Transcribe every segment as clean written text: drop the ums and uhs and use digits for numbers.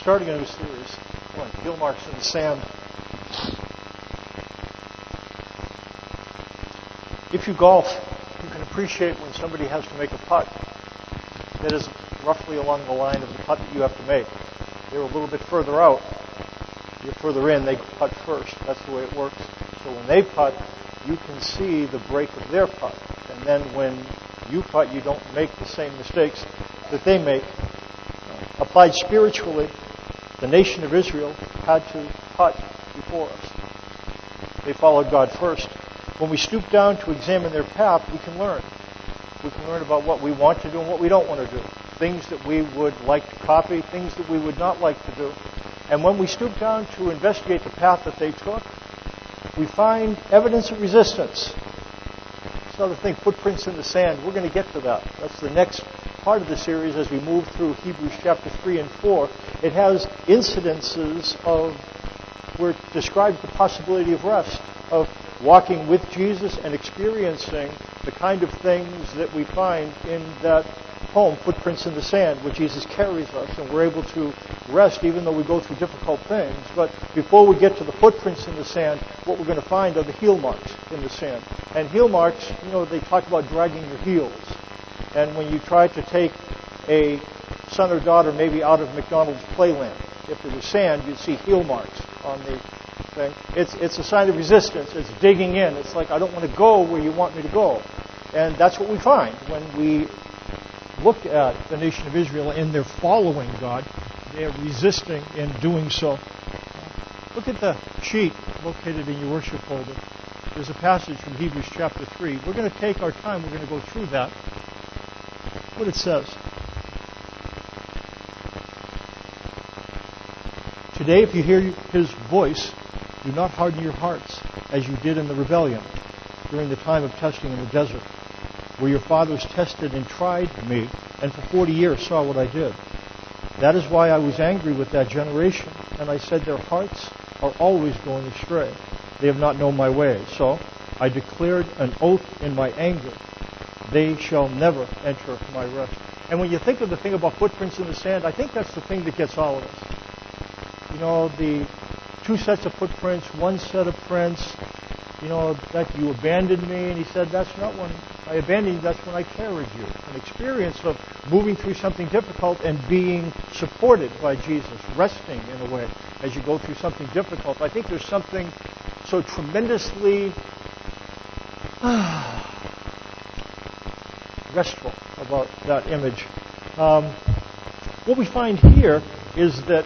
starting a new series on Heelmarks in the sand. If you golf, you can appreciate when somebody has to make a putt that is roughly along the line of the putt that you have to make. They're a little bit further out. You're further in, they putt first. That's the way it works. So when they putt, you can see the break of their putt. And then when you putt, you don't make the same mistakes that they make. Applied spiritually, the nation of Israel had to putt before us. They followed God first. When we stoop down to examine their path, we can learn. We can learn about what we want to do and what we don't want to do. Things that we would like to copy, things that we would not like to do. And when we stoop down to investigate the path that they took, we find evidence of resistance. This other thing, footprints in the sand, we're going to get to that. That's the next part of the series as we move through Hebrews chapter 3 and 4. It has incidences of, where it describes the possibility of rest, of walking with Jesus and experiencing the kind of things that we find in that poem, Footprints in the Sand, where Jesus carries us and we're able to rest even though we go through difficult things. But before we get to the footprints in the sand, what we're going to find are the heel marks in the sand. And heel marks, they talk about dragging your heels. And when you try to take a son or daughter maybe out of McDonald's playland, if there was sand, you'd see heel marks on the thing. It's a sign of resistance. It's digging in. It's like, I don't want to go where you want me to go. And that's what we find when we look at the nation of Israel and they're following God. They're resisting in doing so. Look at the sheet located in your worship folder. There's a passage from Hebrews chapter 3. We're going to take our time. We're going to go through that. What it says. Today, if you hear his voice, do not harden your hearts as you did in the rebellion during the time of testing in the desert, where your fathers tested and tried me, and for 40 years saw what I did. That is why I was angry with that generation, and I said their hearts are always going astray. They have not known my ways. So I declared an oath in my anger. They shall never enter my rest. And when you think of the thing about footprints in the sand, I think that's the thing that gets all of us. The two sets of footprints, one set of prints, that you abandoned me. And he said, that's not when I abandoned you, that's when I carried you. An experience of moving through something difficult and being supported by Jesus, resting in a way as you go through something difficult. I think there's something so tremendously restful about that image. What we find here is that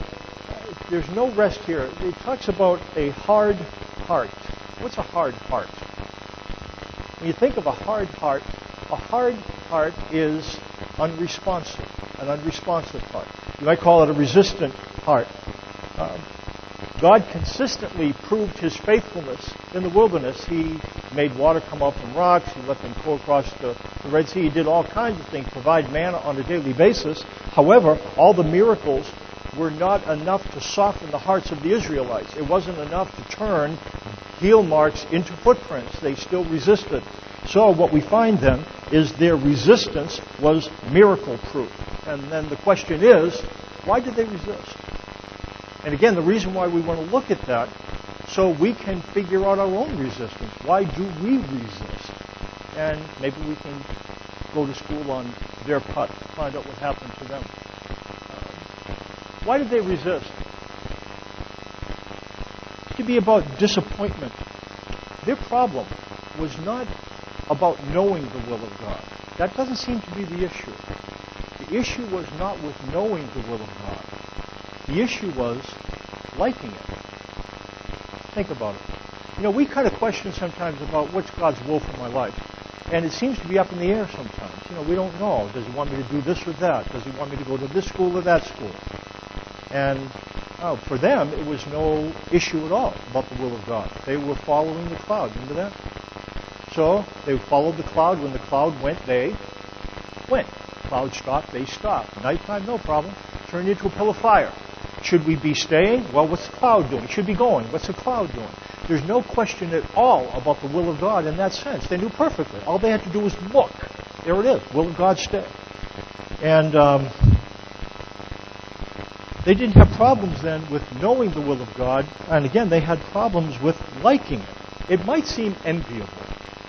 there's no rest here. It talks about a hard heart. What's a hard heart? When you think of a hard heart is unresponsive, an unresponsive heart. You might call it a resistant heart. God consistently proved his faithfulness in the wilderness. He made water come up from rocks. He let them go across the Red Sea. He did all kinds of things, provide manna on a daily basis. However, all the miracles were not enough to soften the hearts of the Israelites. It wasn't enough to turn heel marks into footprints. They still resisted. So what we find then is their resistance was miracle proof. And then the question is, why did they resist? And again, the reason why we want to look at that, so we can figure out our own resistance. Why do we resist? And maybe we can go to school on their putt, find out what happened to them. Why did they resist? It could be about disappointment. Their problem was not about knowing the will of God. That doesn't seem to be the issue. The issue was not with knowing the will of God. The issue was liking it. Think about it. We kind of question sometimes about what's God's will for my life. And it seems to be up in the air sometimes. We don't know. Does he want me to do this or that? Does he want me to go to this school or that school? And for them, it was no issue at all about the will of God. They were following the cloud. Remember that? So they followed the cloud. When the cloud went, they went. Cloud stopped, they stopped. Nighttime, no problem. Turned into a pillar of fire. Should we be staying? Well, what's the cloud doing? Should be going. What's the cloud doing? There's no question at all about the will of God in that sense. They knew perfectly. All they had to do was look. There it is. Will of God stay. And They didn't have problems then with knowing the will of God, and again, they had problems with liking it. It might seem enviable.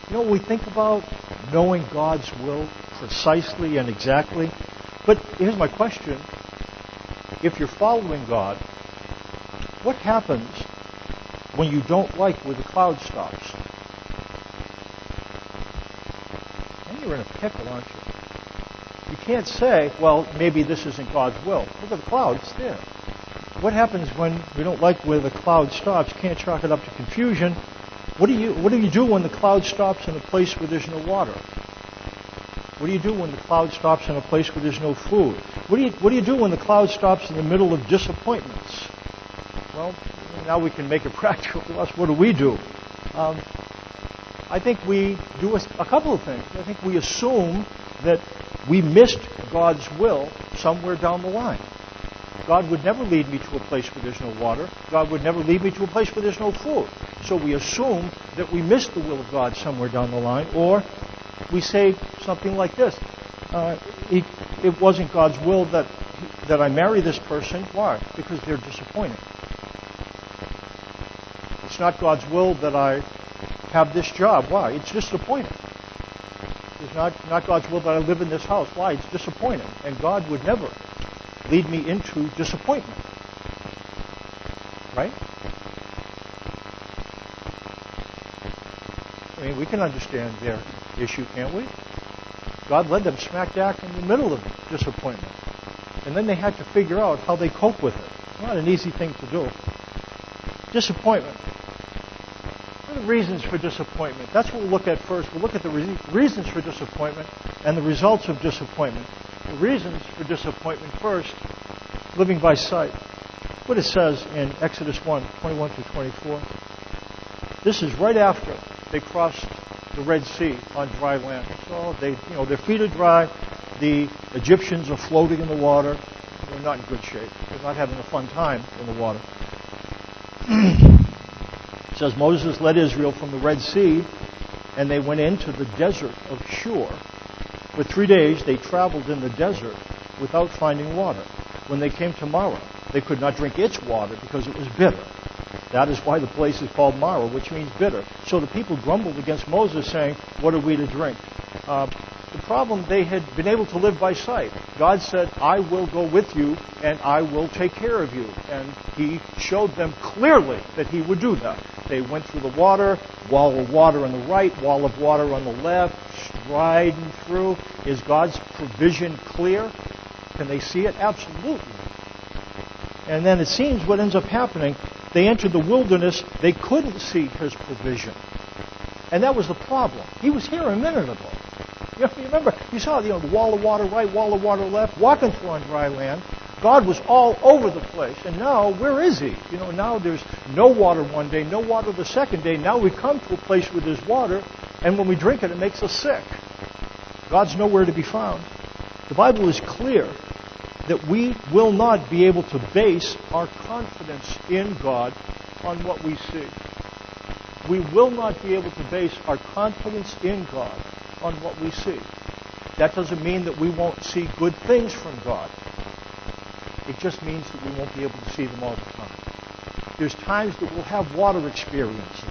You know, we think about knowing God's will precisely and exactly, but here's my question. If you're following God, what happens when you don't like where the cloud stops? Then you're in a pickle, aren't you? You can't say, well, maybe this isn't God's will. Look at the cloud, it's there. What happens when we don't like where the cloud stops? Can't chalk it up to confusion. What do you do when the cloud stops in a place where there's no water? What do you do when the cloud stops in a place where there's no food? What do you do when the cloud stops in the middle of disappointments? Well, now we can make it practical for us. What do we do? I think we do a couple of things. I think we assume that we missed God's will somewhere down the line. God would never lead me to a place where there's no water. God would never lead me to a place where there's no food. So we assume that we missed the will of God somewhere down the line, or we say something like this. It wasn't God's will that I marry this person. Why? Because they're disappointing. It's not God's will that I have this job. Why? It's disappointing. It's not God's will that I live in this house. Why? It's disappointing. And God would never lead me into disappointment. Right? I mean, we can understand their issue, can't we? God led them smack dab in the middle of disappointment. And then they had to figure out how they cope with it. It's not an easy thing to do. Disappointment. What are the reasons for disappointment? That's what we'll look at first. We'll look at the reasons for disappointment and the results of disappointment. The reasons for disappointment first, living by sight. What it says in Exodus 1:21-24. This is right after they crossed the Red Sea on dry land. So their feet are dry. The Egyptians are floating in the water. They're not in good shape. They're not having a fun time in the water. It says Moses led Israel from the Red Sea, and they went into the desert of Shur. For 3 days they traveled in the desert without finding water. When they came to Marah, they could not drink its water because it was bitter. That is why the place is called Marah, which means bitter. So the people grumbled against Moses, saying, what are we to drink? The problem, they had been able to live by sight. God said, I will go with you, and I will take care of you. And He showed them clearly that He would do that. They went through the water, wall of water on the right, wall of water on the left, striding through. Is God's provision clear? Can they see it? Absolutely. And then it seems what ends up happening, they entered the wilderness, they couldn't see His provision. And that was the problem. He was here a minute ago. You remember, you saw the wall of water right, wall of water left, walking through on dry land. God was all over the place. And now, where is He? Now there's no water one day, no water the second day. Now we come to a place where there's water, and when we drink it, it makes us sick. God's nowhere to be found. The Bible is clear that we will not be able to base our confidence in God on what we see. We will not be able to base our confidence in God on what we see. That doesn't mean that we won't see good things from God. It just means that we won't be able to see them all the time. There's times that we'll have water experiences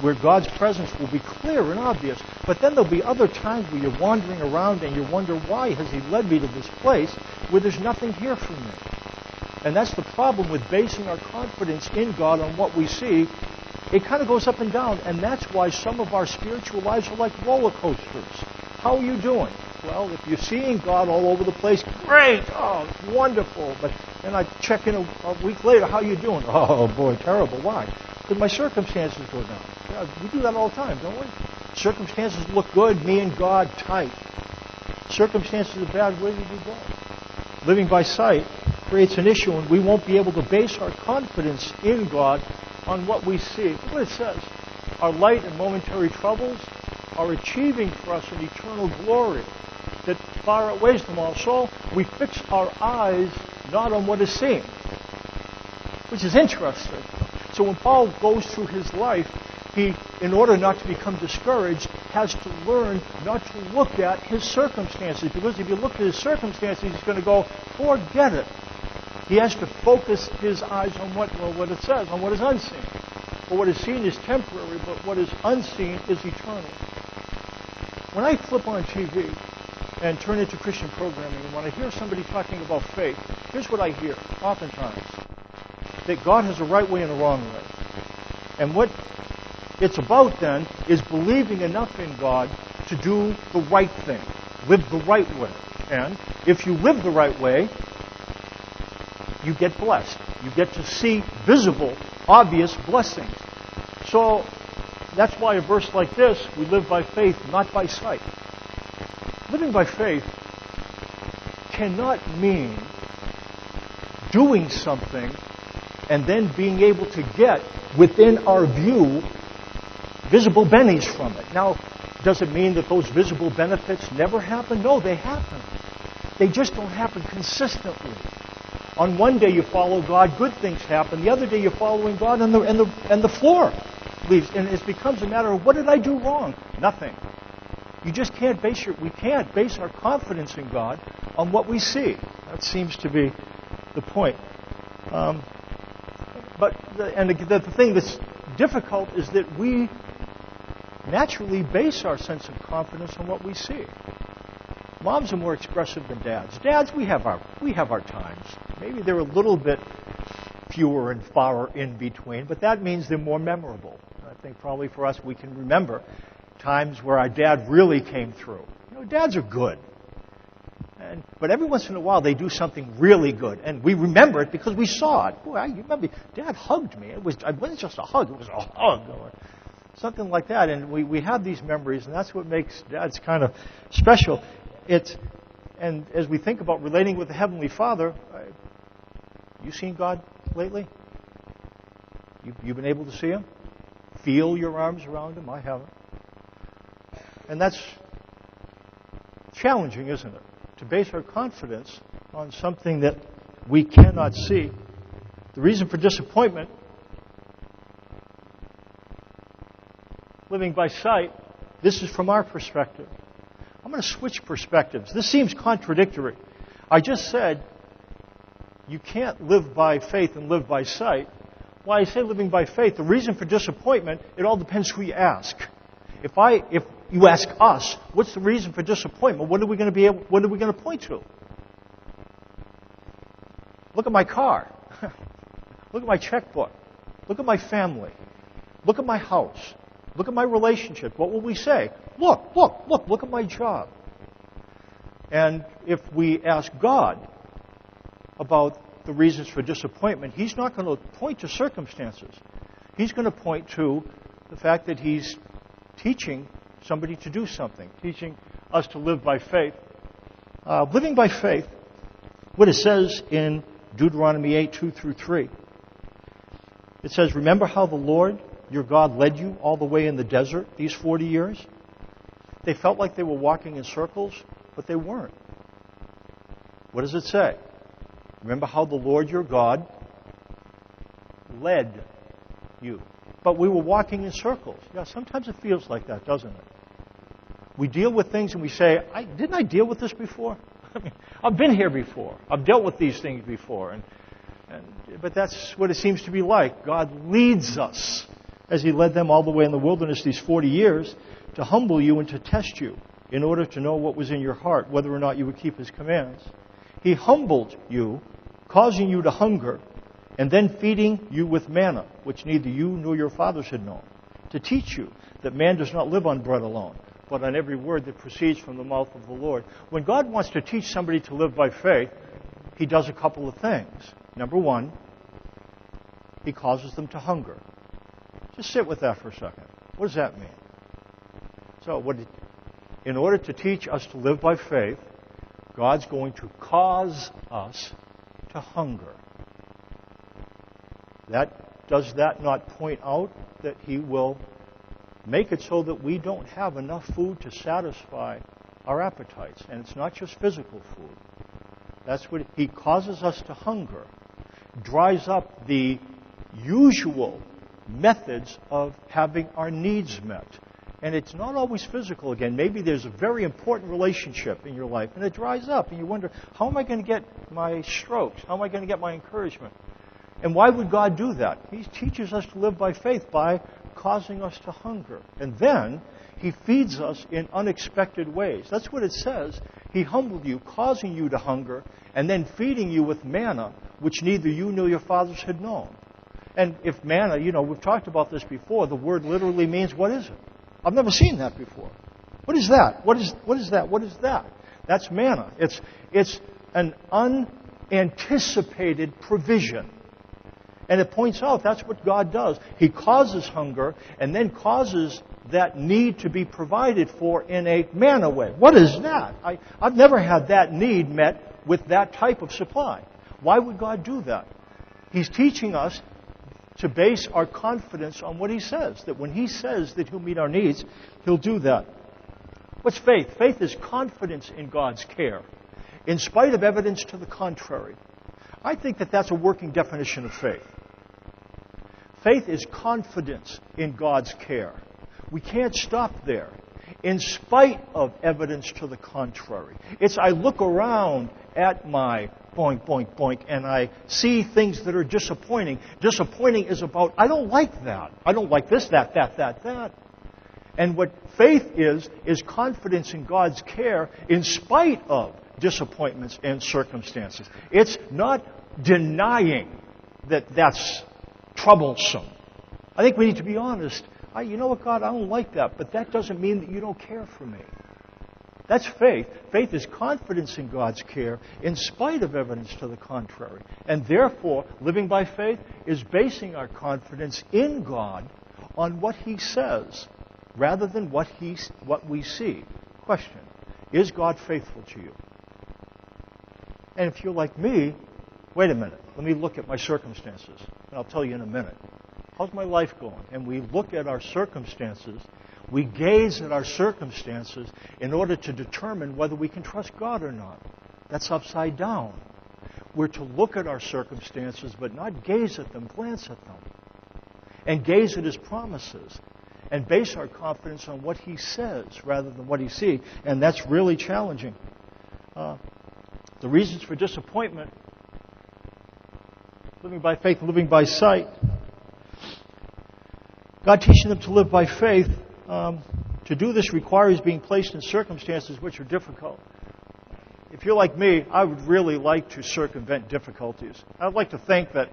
where God's presence will be clear and obvious, but then there'll be other times where you're wandering around and you wonder, why has He led me to this place where there's nothing here for me? And that's the problem with basing our confidence in God on what we see. It kind of goes up and down, and that's why some of our spiritual lives are like roller coasters. How are you doing? Well, if you're seeing God all over the place, great! Oh, it's wonderful. But then I check in a week later, how are you doing? Oh, boy, terrible. Why? Because my circumstances go down. Yeah, we do that all the time, don't we? Circumstances look good, me and God tight. Circumstances are bad, where did you go? Living by sight creates an issue, and we won't be able to base our confidence in God on what we see. Look what it says. Our light and momentary troubles are achieving for us an eternal glory that far outweighs them all. So we fix our eyes not on what is seen, which is interesting. So when Paul goes through his life, he, in order not to become discouraged, has to learn not to look at his circumstances. Because if you look at his circumstances, he's going to go, forget it. He has to focus his eyes on what it says, on what is unseen. For what is seen is temporary, but what is unseen is eternal. When I flip on TV and turn into Christian programming, and when I hear somebody talking about faith, here's what I hear, oftentimes. That God has a right way and a wrong way. And what it's about then is believing enough in God to do the right thing, live the right way. And if you live the right way, you get blessed. You get to see visible, obvious blessings. So that's why a verse like this, we live by faith, not by sight. Living by faith cannot mean doing something and then being able to get within our view visible bennies from it. Now, does it mean that those visible benefits never happen? No, they happen. They just don't happen consistently. On one day you follow God, good things happen. The other day you're following God and the floor leaves. And it becomes a matter of, what did I do wrong? Nothing. You just can't we can't base our confidence in God on what we see. That seems to be the point. The thing that's difficult is that we naturally base our sense of confidence on what we see. Moms are more expressive than dads. Dads, we have our times. Maybe they're a little bit fewer and far in between, but that means they're more memorable. I think probably for us, we can remember times where our dad really came through. Dads are good. But every once in a while, they do something really good. And we remember it because we saw it. Boy, I remember Dad hugged me. It wasn't just a hug. It was a hug. Or something like that. And we have these memories, and that's what makes dads kind of special. And as we think about relating with the Heavenly Father, you seen God lately? You've been able to see Him? Feel your arms around Him? I haven't. And that's challenging, isn't it? To base our confidence on something that we cannot see. The reason for disappointment, living by sight, this is from our perspective. I'm going to switch perspectives. This seems contradictory. I just said you can't live by faith and live by sight. Why I say living by faith, the reason for disappointment, it all depends who you ask. If you ask us, what's the reason for disappointment? What are we going to point to? Look at my car. Look at my checkbook. Look at my family. Look at my house. Look at my relationship. What will we say? Look at my job. And if we ask God about the reasons for disappointment, He's not going to point to circumstances. He's going to point to the fact that He's teaching somebody to do something, teaching us to live by faith. Living by faith, what it says in Deuteronomy 8:2-3. It says, remember how the Lord, your God, led you all the way in the desert these 40 years? They felt like they were walking in circles, but they weren't. What does it say? Remember how the Lord, your God, led you. But we were walking in circles. Yeah, sometimes it feels like that, doesn't it? We deal with things and we say, didn't I deal with this before? I've been here before. I've dealt with these things before. But that's what it seems to be like. God leads us, as He led them all the way in the wilderness these 40 years, to humble you and to test you in order to know what was in your heart, whether or not you would keep His commands. He humbled you, causing you to hunger, and then feeding you with manna, which neither you nor your fathers had known, to teach you that man does not live on bread alone, but on every word that proceeds from the mouth of the Lord. When God wants to teach somebody to live by faith, He does a couple of things. Number one, He causes them to hunger. Just sit with that for a second. What does that mean? So, in order to teach us to live by faith, God's going to cause us to hunger. Does that not point out that He will make it so that we don't have enough food to satisfy our appetites? And it's not just physical food. That's what He causes us to hunger. Dries up the usual methods of having our needs met. And it's not always physical again. Maybe there's a very important relationship in your life, and it dries up, and you wonder, how am I going to get my strokes? How am I going to get my encouragement? And why would God do that? He teaches us to live by faith by causing us to hunger. And then He feeds us in unexpected ways. That's what it says. He humbled you, causing you to hunger, and then feeding you with manna, which neither you nor your fathers had known. And if manna, we've talked about this before, the word literally means, what is it? I've never seen that before. What is that? What is that? What is that? That's manna. It's an unanticipated provision. And it points out that's what God does. He causes hunger and then causes that need to be provided for in a manna way. What is that? I've never had that need met with that type of supply. Why would God do that? He's teaching us to base our confidence on what He says. That when He says that He'll meet our needs, He'll do that. What's faith? Faith is confidence in God's care, in spite of evidence to the contrary. I think that that's a working definition of faith. Faith is confidence in God's care. We can't stop there. In spite of evidence to the contrary. It's I look around at my boink, boink, boink, and I see things that are disappointing. Disappointing is about, I don't like that. I don't like this, that. And what faith is confidence in God's care in spite of disappointments and circumstances. It's not denying that that's troublesome. I think we need to be honest. You know what, God, I don't like that, but that doesn't mean that you don't care for me. That's faith. Faith is confidence in God's care in spite of evidence to the contrary. And therefore, living by faith is basing our confidence in God on what He says rather than what we see. Question, is God faithful to you? And if you're like me, wait a minute, let me look at my circumstances, and I'll tell you in a minute. How's my life going? And we look at our circumstances, we gaze at our circumstances in order to determine whether we can trust God or not. That's upside down. We're to look at our circumstances, but not gaze at them, glance at them. And gaze at His promises. And base our confidence on what He says rather than what He sees. And that's really challenging. The reasons for disappointment, living by faith, living by sight. God teaching them to live by faith. To do this requires being placed in circumstances which are difficult. If you're like me, I would really like to circumvent difficulties. I'd like to think that,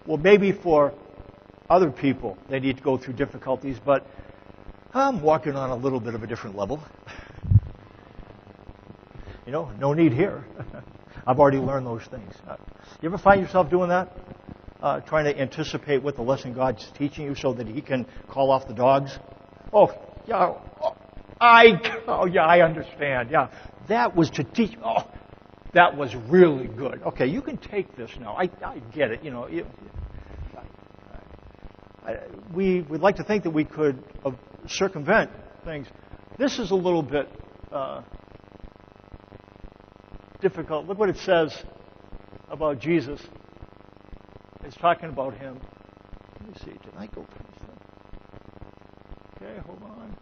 well, maybe for other people they need to go through difficulties, but I'm walking on a little bit of a different level. No need here. I've already learned those things. You ever find yourself doing that? Trying to anticipate what the lesson God's teaching you so that He can call off the dogs? I understand. Yeah, that was to teach. Oh, that was really good. Okay, you can take this now. I get it. We would like to think that we could circumvent things. This is a little bit difficult. Look what it says about Jesus. It's talking about Him. Let me see. Did I go past that? Okay, hold on.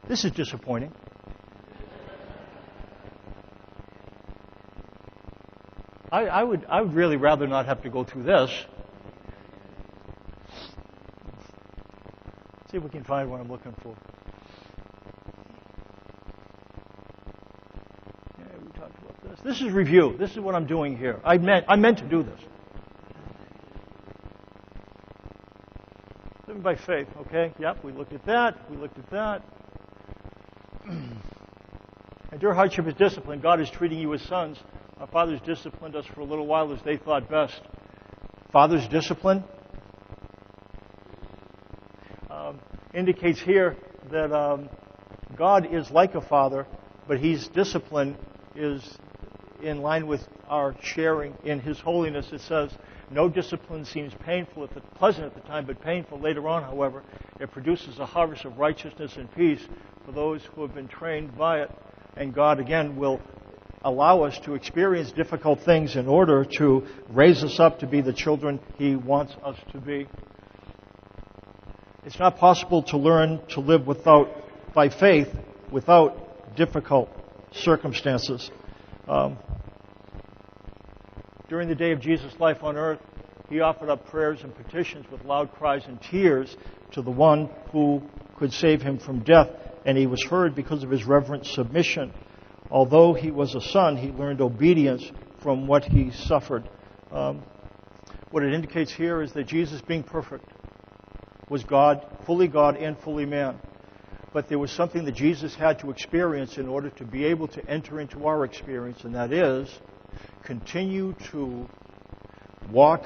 This is disappointing. I would really rather not have to go through this. See if we can find what I'm looking for. Yeah, we talked about this. This is review. This is what I'm doing here. I meant to do this. Living by faith, okay? Yep, we looked at that. Endure hardship is discipline. God is treating you as sons. Our fathers disciplined us for a little while as they thought best. Father's discipline indicates here that God is like a father, but His discipline is in line with our sharing in His holiness. It says, no discipline seems pleasant at the time, but painful later on, however. It produces a harvest of righteousness and peace for those who have been trained by it. And God, again, will allow us to experience difficult things in order to raise us up to be the children He wants us to be. It's not possible to learn to live by faith without difficult circumstances. During the day of Jesus' life on earth, He offered up prayers and petitions with loud cries and tears to the one who could save Him from death, and He was heard because of His reverent submission. Although He was a son, He learned obedience from what He suffered. What it indicates here is that Jesus, being perfect, was God and fully man. But there was something that Jesus had to experience in order to be able to enter into our experience, and that is continue to walk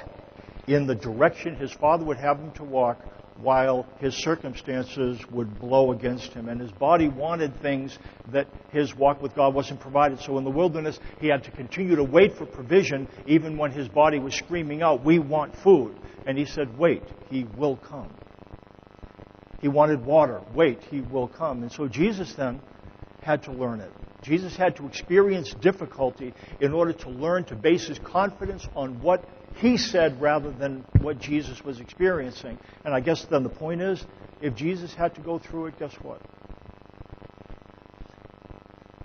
in the direction His Father would have Him to walk while His circumstances would blow against Him. And His body wanted things that His walk with God wasn't provided. So in the wilderness, He had to continue to wait for provision even when His body was screaming out, "We want food." And He said, "Wait, He will come." He wanted water. Wait, He will come. And so Jesus then had to learn it. Jesus had to experience difficulty in order to learn to base His confidence on what He said rather than what Jesus was experiencing. And I guess then the point is, if Jesus had to go through it, guess what?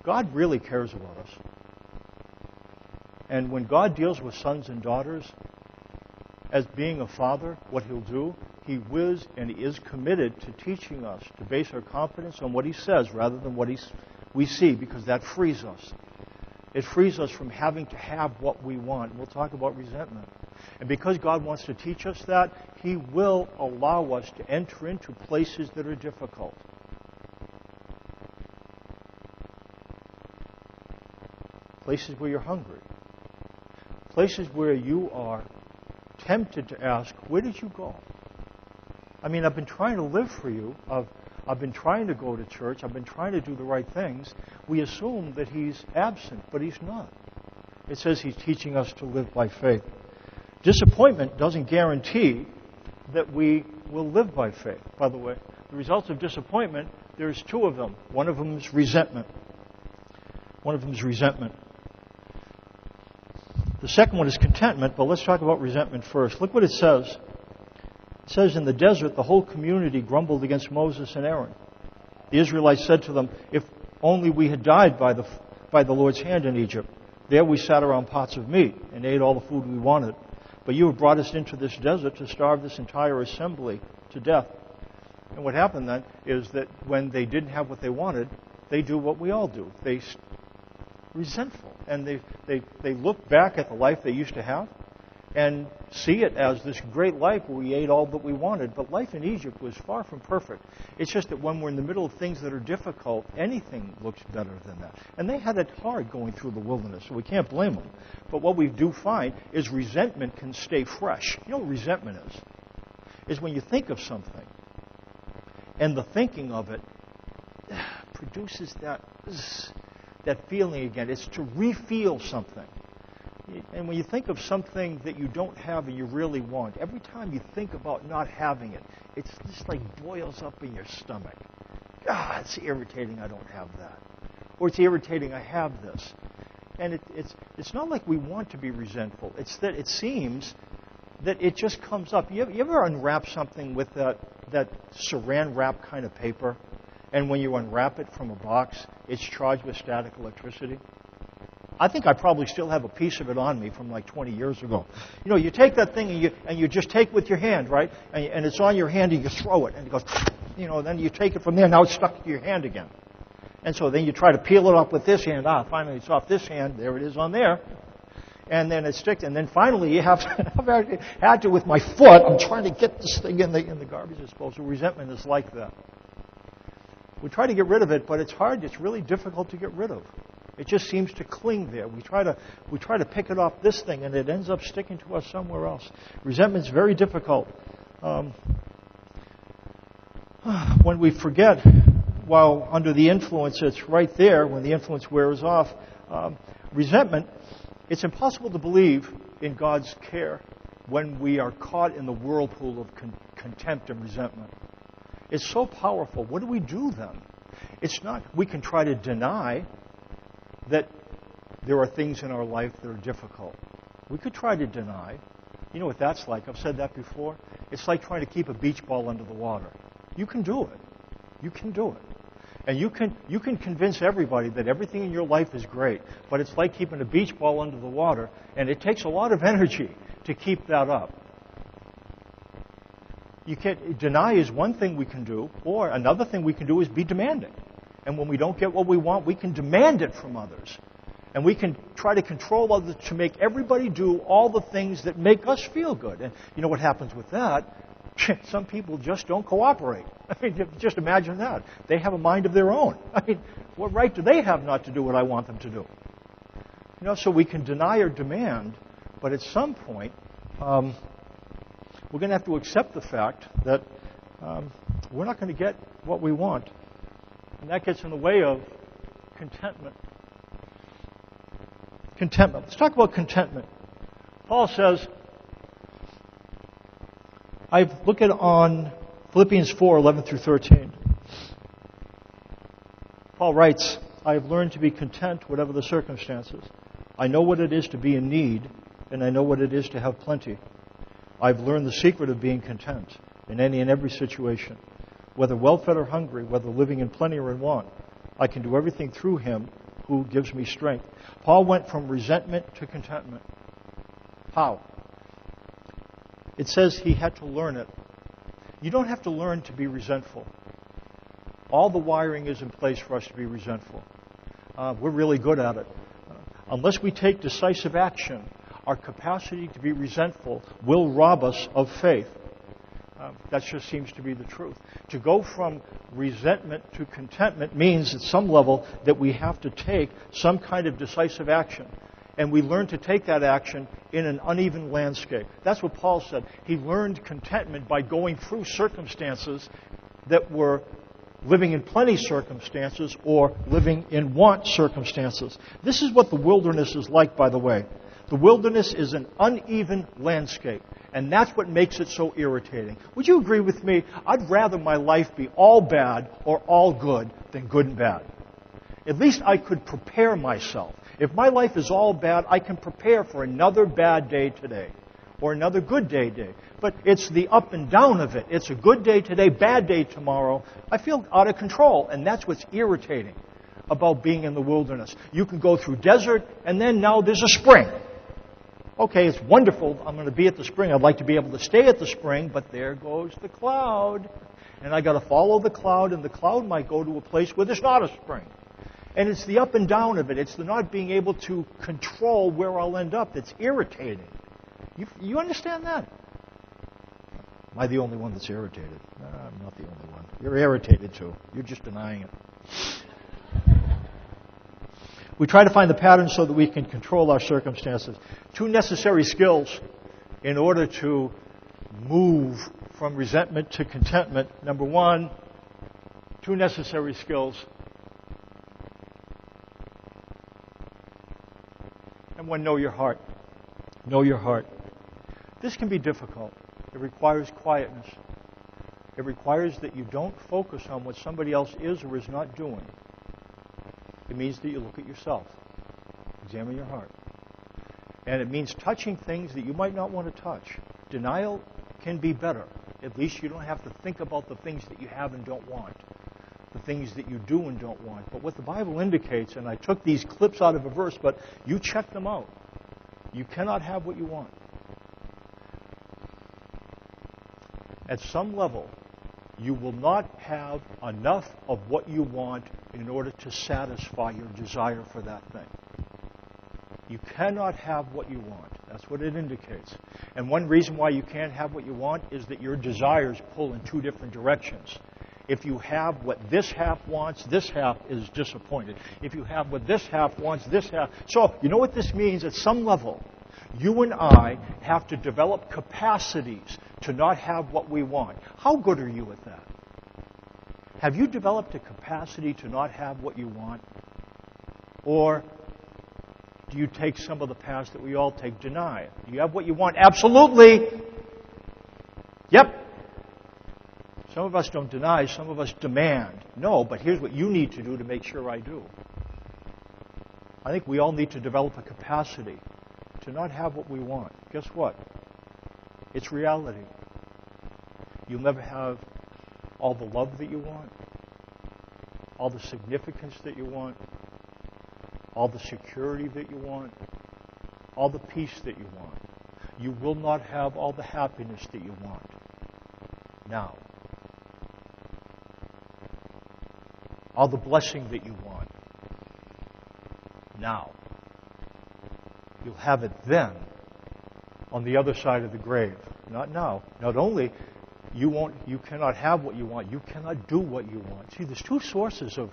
God really cares about us. And when God deals with sons and daughters, as being a father, what He'll do, He was and He is committed to teaching us to base our confidence on what He says rather than what we see, because that frees us. It frees us from having to have what we want. We'll talk about resentment. And because God wants to teach us that, He will allow us to enter into places that are difficult. Places where you're hungry. Places where you are tempted to ask, where did you go? I mean, I've been trying to live for you. I've been trying to go to church. I've been trying to do the right things. We assume that He's absent, but He's not. It says He's teaching us to live by faith. Disappointment doesn't guarantee that we will live by faith. By the way, the results of disappointment, there's two of them. One of them is resentment. The second one is contentment, but let's talk about resentment first. Look what it says. It says, in the desert, the whole community grumbled against Moses and Aaron. The Israelites said to them, if only we had died by the Lord's hand in Egypt. There we sat around pots of meat and ate all the food we wanted. But you have brought us into this desert to starve this entire assembly to death. And what happened then is that when they didn't have what they wanted, they do what we all do. They resentful. And they look back at the life they used to have and see it as this great life where we ate all that we wanted. But life in Egypt was far from perfect. It's just that when we're in the middle of things that are difficult, anything looks better than that. And they had it hard going through the wilderness, so we can't blame them. But what we do find is resentment can stay fresh. You know what resentment is? Is when you think of something, and the thinking of it produces that feeling again. It's to re-feel something. And when you think of something that you don't have and you really want, every time you think about not having it, it's just like boils up in your stomach. Ah, it's irritating I don't have that. Or it's irritating I have this. And it's not like we want to be resentful. It's that it seems that it just comes up. You ever unwrap something with that saran wrap kind of paper? And when you unwrap it from a box, it's charged with static electricity? I think I probably still have a piece of it on me from like 20 years ago. You know, you take that thing and you just take it with your hand, right? And it's on your hand and you throw it and it goes, you know, then you take it from there. Now it's stuck to your hand again. And so then you try to peel it off with this hand. Finally it's off this hand. There it is on there. And then it sticks. And then finally you have to, I've had to with my foot. I'm trying to get this thing in the garbage disposal. Resentment is like that. We try to get rid of it, but it's hard. It's really difficult to get rid of. It just seems to cling there. We try to pick it off this thing, and it ends up sticking to us somewhere else. Resentment's very difficult. When we forget, while under the influence, it's right there. When the influence wears off, resentment. It's impossible to believe in God's care when we are caught in the whirlpool of contempt and resentment. It's so powerful. What do we do then? It's not. We can try to deny that there are things in our life that are difficult. We could try to deny. You know what that's like? I've said that before. It's like trying to keep a beach ball under the water. You can do it. You can do it. And you can convince everybody that everything in your life is great, but it's like keeping a beach ball under the water, and it takes a lot of energy to keep that up. You can't deny is one thing we can do, or another thing we can do is be demanding. And when we don't get what we want, we can demand it from others. And we can try to control others to make everybody do all the things that make us feel good. And you know what happens with that? Some people just don't cooperate. I mean, just imagine that. They have a mind of their own. I mean, what right do they have not to do what I want them to do? You know, so we can deny or demand, but at some point, we're going to have to accept the fact that we're not going to get what we want. And that gets in the way of contentment. Contentment. Let's talk about contentment. Paul says, I look at on Philippians 4:11 through 13. Paul writes, I have learned to be content whatever the circumstances. I know what it is to be in need, and I know what it is to have plenty. I've learned the secret of being content in any and every situation. Whether well-fed or hungry, whether living in plenty or in want, I can do everything through Him who gives me strength. Paul went from resentment to contentment. How? It says he had to learn it. You don't have to learn to be resentful. All the wiring is in place for us to be resentful. We're really good at it. Unless we take decisive action, our capacity to be resentful will rob us of faith. That just seems to be the truth. To go from resentment to contentment means at some level that we have to take some kind of decisive action. And we learn to take that action in an uneven landscape. That's what Paul said. He learned contentment by going through circumstances that were living in plenty circumstances or living in want circumstances. This is what the wilderness is like, by the way. The wilderness is an uneven landscape, and that's what makes it so irritating. Would you agree with me? I'd rather my life be all bad or all good than good and bad. At least I could prepare myself. If my life is all bad, I can prepare for another bad day today or another good day. But it's the up and down of it. It's a good day today, bad day tomorrow. I feel out of control, and that's what's irritating about being in the wilderness. You can go through desert, and then now there's a spring. Okay, it's wonderful. I'm going to be at the spring. I'd like to be able to stay at the spring, but there goes the cloud. And I got to follow the cloud, and the cloud might go to a place where there's not a spring. And it's the up and down of it. It's the not being able to control where I'll end up that's irritating. You understand that? Am I the only one that's irritated? No, I'm not the only one. You're irritated too. You're just denying it. We try to find the pattern so that we can control our circumstances. 2 necessary skills in order to move from resentment to contentment. Number 1, 2 necessary skills. And 1, know your heart. Know your heart. This can be difficult. It requires quietness. It requires that you don't focus on what somebody else is or is not doing. It means that you look at yourself. Examine your heart. And it means touching things that you might not want to touch. Denial can be better. At least you don't have to think about the things that you have and don't want. The things that you do and don't want. But what the Bible indicates, and I took these clips out of a verse, but you check them out. You cannot have what you want. At some level, you will not have enough of what you want in order to satisfy your desire for that thing. You cannot have what you want. That's what it indicates. And one reason why you can't have what you want is that your desires pull in 2 different directions. If you have what this half wants, this half is disappointed. If you have what this half wants, this half... So, you know what this means? At some level, you and I have to develop capacities to not have what we want. How good are you at that? Have you developed a capacity to not have what you want? Or do you take some of the paths that we all take, deny? Do you have what you want? Absolutely. Yep. Some of us don't deny, some of us demand. No, but here's what you need to do to make sure I do. I think we all need to develop a capacity to not have what we want. Guess what? It's reality. You'll never have all the love that you want, all the significance that you want, all the security that you want, all the peace that you want. You will not have all the happiness that you want now. All the blessing that you want now. You'll have it then on the other side of the grave. Not now. Not only you cannot have what you want, you cannot do what you want. See, there's two sources of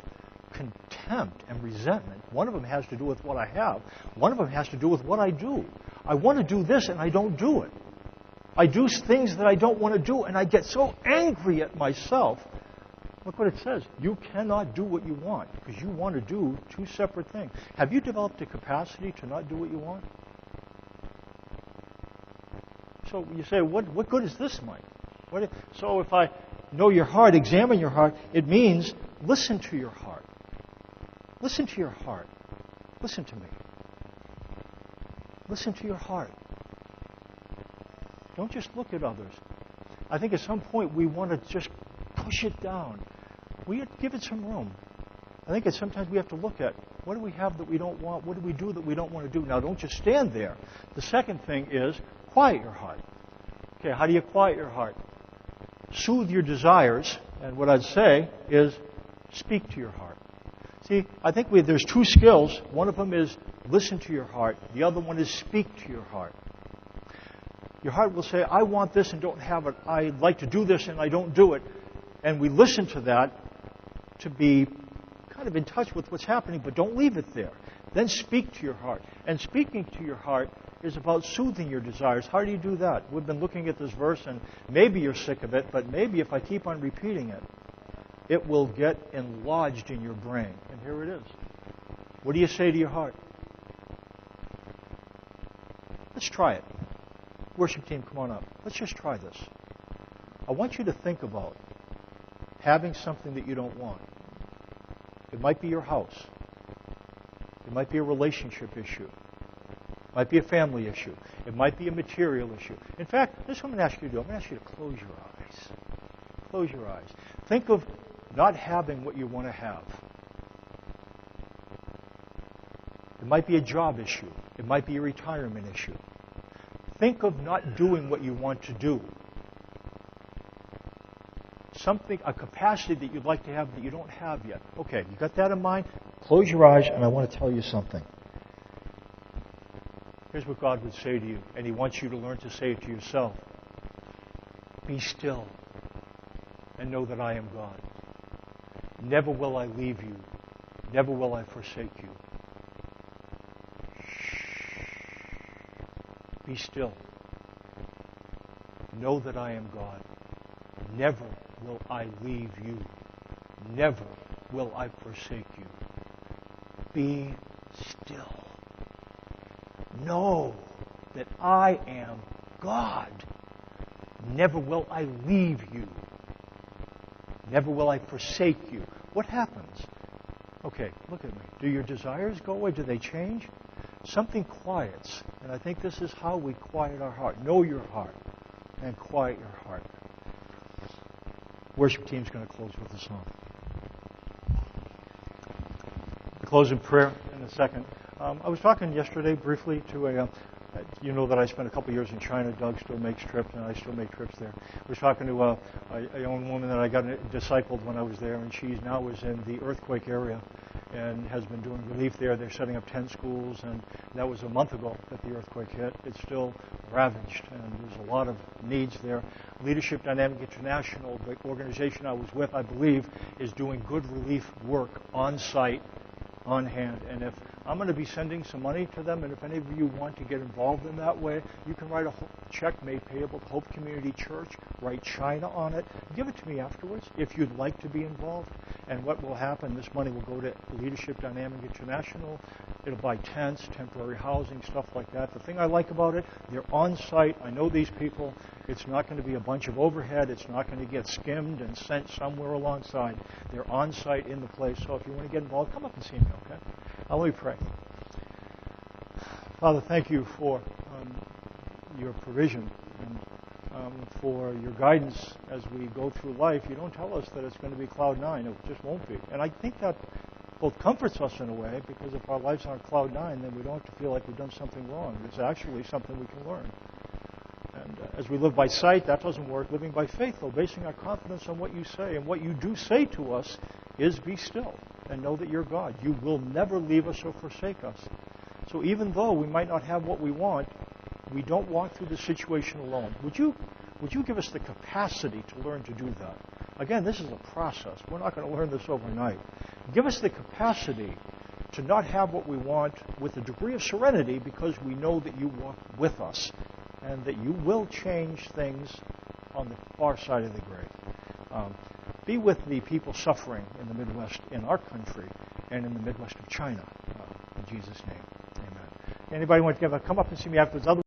contempt and resentment. One of them has to do with what I have. One of them has to do with what I do. I want to do this and I don't do it. I do things that I don't want to do and I get so angry at myself. Look what it says. You cannot do what you want because you want to do two separate things. Have you developed a capacity to not do what you want? So you say, what good is this, Mike? So if I know your heart, examine your heart, it means listen to your heart. Listen to your heart. Listen to me. Listen to your heart. Don't just look at others. I think at some point we want to just push it down. We give it some room. I think sometimes we have to look at what do we have that we don't want? What do we do that we don't want to do? Now, don't just stand there. The second thing is quiet your heart. Okay, how do you quiet your heart? Soothe your desires. And what I'd say is speak to your heart. See, I think there's two skills. One of them is listen to your heart. The other one is speak to your heart. Your heart will say, I want this and don't have it. I'd like to do this and I don't do it. And we listen to that to be kind of in touch with what's happening, but don't leave it there. Then speak to your heart. And speaking to your heart is about soothing your desires. How do you do that? We've been looking at this verse, and maybe you're sick of it, but maybe if I keep on repeating it, it will get enlarged in your brain. And here it is. What do you say to your heart? Let's try it. Worship team, come on up. Let's just try this. I want you to think about having something that you don't want. It might be your house. It might be a relationship issue. It might be a family issue. It might be a material issue. In fact, this is what I'm going to ask you to do. I'm going to ask you to close your eyes. Close your eyes. Think of not having what you want to have. It might be a job issue. It might be a retirement issue. Think of not doing what you want to do. Something, a capacity that you'd like to have that you don't have yet. Okay, you got that in mind? Close your eyes, and I want to tell you something. Here's what God would say to you, and He wants you to learn to say it to yourself. Be still, and know that I am God. Never will I leave you. Never will I forsake you. Be still. Know that I am God. Never will I leave you. Never will I forsake you. Be still. Know that I am God. Never will I leave you. Never will I forsake you. What happens? Okay, look at me. Do your desires go away? Do they change? Something quiets. And I think this is how we quiet our heart. Know your heart and quiet your heart. Worship team's going to close with a song. Close in prayer in a second. I was talking yesterday briefly to you know that I spent a couple years in China. Doug still makes trips, and I still make trips there. I was talking to a young woman that I got discipled when I was there, and she now is in the earthquake area and has been doing relief there. They're setting up 10 schools, and that was a month ago that the earthquake hit. It's still ravaged, and there's a lot of needs there. Leadership Dynamic International, the organization I was with, I believe, is doing good relief work on site, on hand. And if I'm going to be sending some money to them, and if any of you want to get involved in that way, you can write a check made payable to Hope Community Church, write China on it, give it to me afterwards if you'd like to be involved. And what will happen, this money will go to Leadership Dynamic International. It'll buy tents, temporary housing, stuff like that. The thing I like about it, they're on site. I know these people. It's not going to be a bunch of overhead. It's not going to get skimmed and sent somewhere alongside. They're on site in the place. So if you want to get involved, come up and see me, okay? Let me pray. Father, thank you for your provision and for your guidance as we go through life. You don't tell us that it's going to be cloud nine. It just won't be. And I think that both comforts us in a way, because if our lives aren't cloud nine, then we don't have to feel like we've done something wrong. It's actually something we can learn. And as we live by sight, that doesn't work. Living by faith, though, basing our confidence on what you say. And what you do say to us is be still and know that you're God. You will never leave us or forsake us. So even though we might not have what we want, we don't walk through the situation alone. Would you give us the capacity to learn to do that? Again, this is a process. We're not going to learn this overnight. Give us the capacity to not have what we want with a degree of serenity, because we know that you walk with us and that you will change things on the far side of the grave. Be with the people suffering in the Midwest, in our country, and in the Midwest of China. In Jesus' name, amen. Anybody want to come up and see me afterwards?